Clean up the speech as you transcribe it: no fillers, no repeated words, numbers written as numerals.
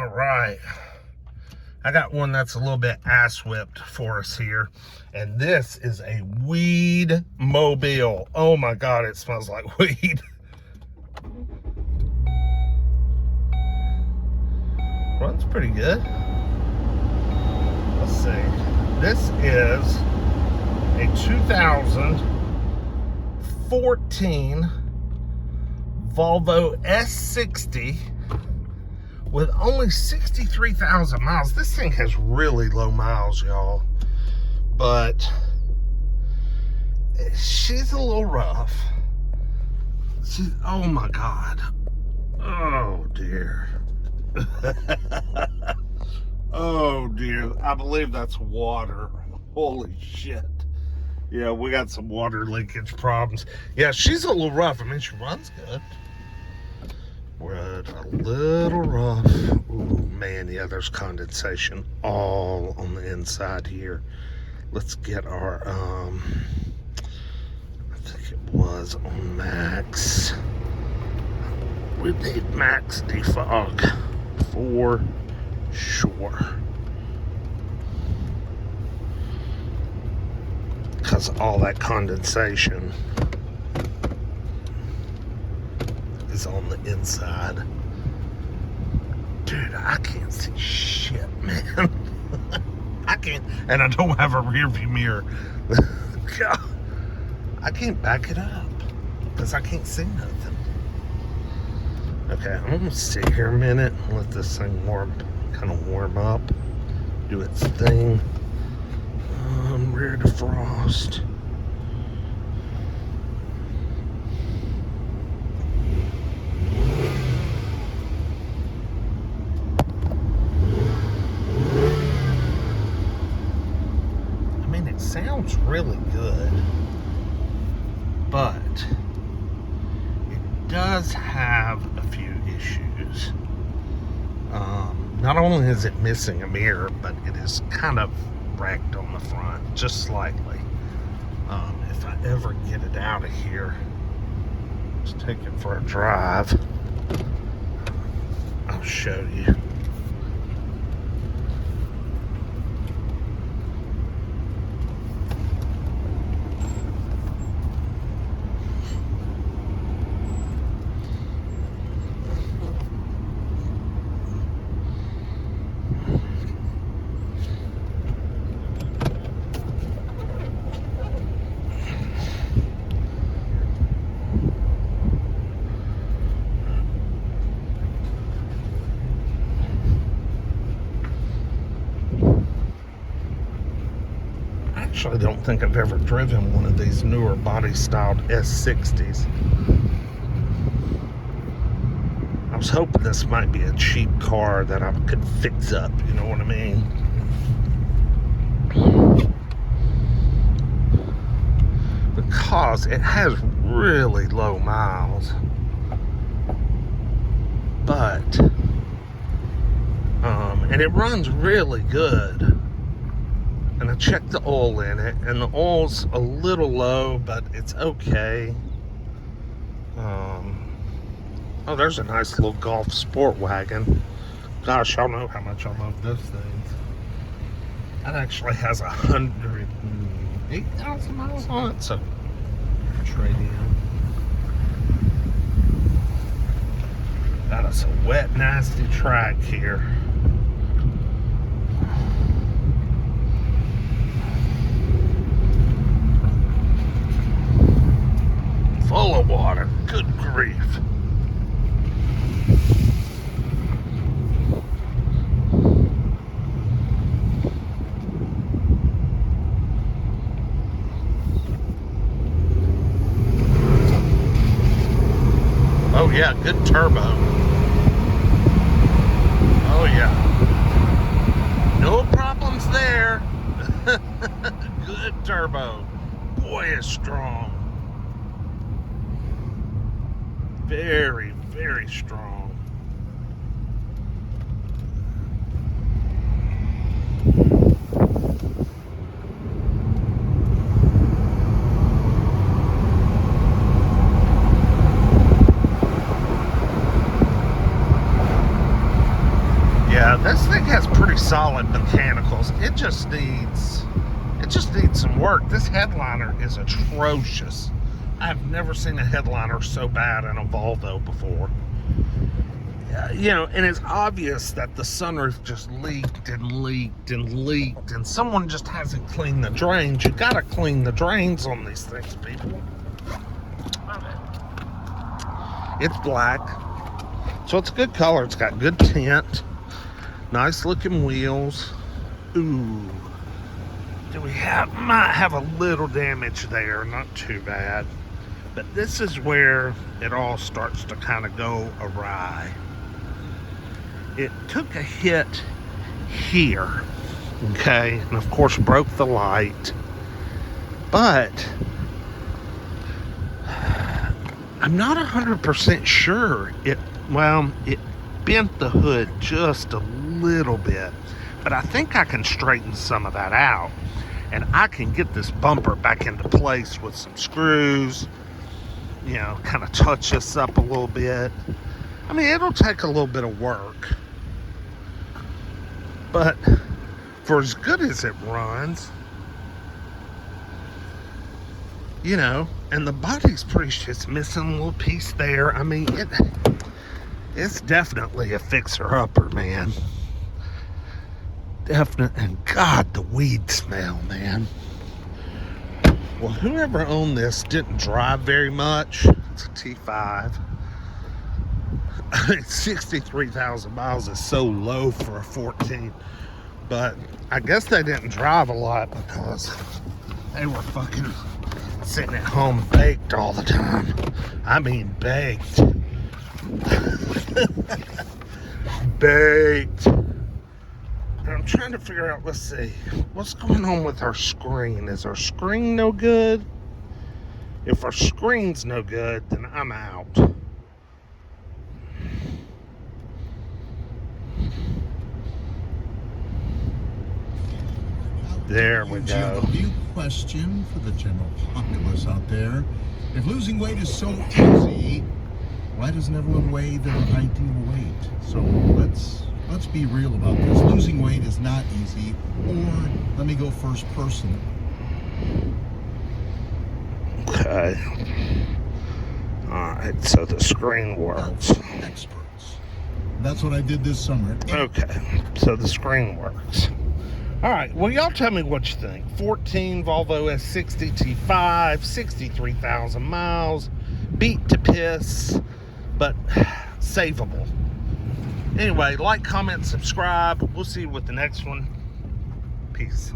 All right. I got one that's a little bit ass whipped for us here. And this is a weed mobile. Oh my God, it smells like weed. Runs pretty good. Let's see. This is a 2014 Volvo S60 with only 63,000 miles. This thing has really low miles, y'all. But she's a little rough. Oh my God. Oh dear. Oh dear. I believe that's water. Holy shit. Yeah, we got some water leakage problems. Yeah, she's a little rough. I mean, she runs good. We're a little rough. Ooh, man, yeah, there's condensation all on the inside here. Let's get our, I think it was on max. We need max defog for sure. Because all that condensation is on the inside. Dude, I can't see shit, man. I can't, and I don't have a rear view mirror. God, I can't back it up because I can't see nothing. Okay, I'm gonna sit here a minute and let this thing kind of warm up, do its thing. Rear defrost. Sounds really good, but it does have a few issues. Not only is it missing a mirror, but it is kind of wrecked on the front, just slightly. If I ever get it out of here, let's take it for a drive. I'll show you. I don't think I've ever driven one of these newer body styled S60s. I was hoping this might be a cheap car that I could fix up, you know what I mean? Because it has really low miles. But and it runs really good. And I checked the oil in it, and the oil's a little low, but it's okay. Oh, there's a nice little Golf Sport Wagon. Gosh, y'all know how much I love those things. That actually has 108,000 miles on it, so trade in. Got us a wet, nasty track here. Full of water. Good grief. Oh yeah, good turbo. Oh yeah. No problems there. Good turbo. Boy, it's strong. Very, very strong. Yeah, this thing has pretty solid mechanicals. It just needs some work. This headliner is atrocious. I've never seen a headliner so bad in a Volvo before. You know, and it's obvious that the sunroof just leaked and leaked and leaked, and someone just hasn't cleaned the drains. You gotta clean the drains on these things, people. It's black, so it's a good color. It's got good tint, nice looking wheels. Ooh, do we might have a little damage there, not too bad. But this is where it all starts to kind of go awry. It took a hit here, okay, and of course broke the light, but I'm not 100% sure it bent the hood just a little bit, but I think I can straighten some of that out, and I can get this bumper back into place with some screws, you know, kind of touch this up a little bit. I mean, it'll take a little bit of work, but for as good as it runs, you know, and the body's it's missing a little piece there. I mean, it's definitely a fixer-upper, man. Definite, and God, the weed smell, man. Well, whoever owned this didn't drive very much. It's a T5. I mean, 63,000 miles is so low for a 14. But I guess they didn't drive a lot because they were fucking sitting at home baked all the time. I mean, baked. Baked. And I'm trying to figure out, let's see, what's going on with our screen? Is our screen no good? If our screen's no good, then I'm out. There we go. GW question for the general populace out there. If losing weight is so easy, why doesn't everyone weigh their ideal weight? So let's be real about this. Losing weight is not easy. Or let me go first person. Okay. Alright, so the screen works. Experts. That's what I did this summer. Okay, so the screen works. Alright, well, y'all tell me what you think. 14 Volvo S60 T5, 63,000 miles, beat to piss, but savable. Anyway, like, comment, subscribe. We'll see you with the next one. Peace.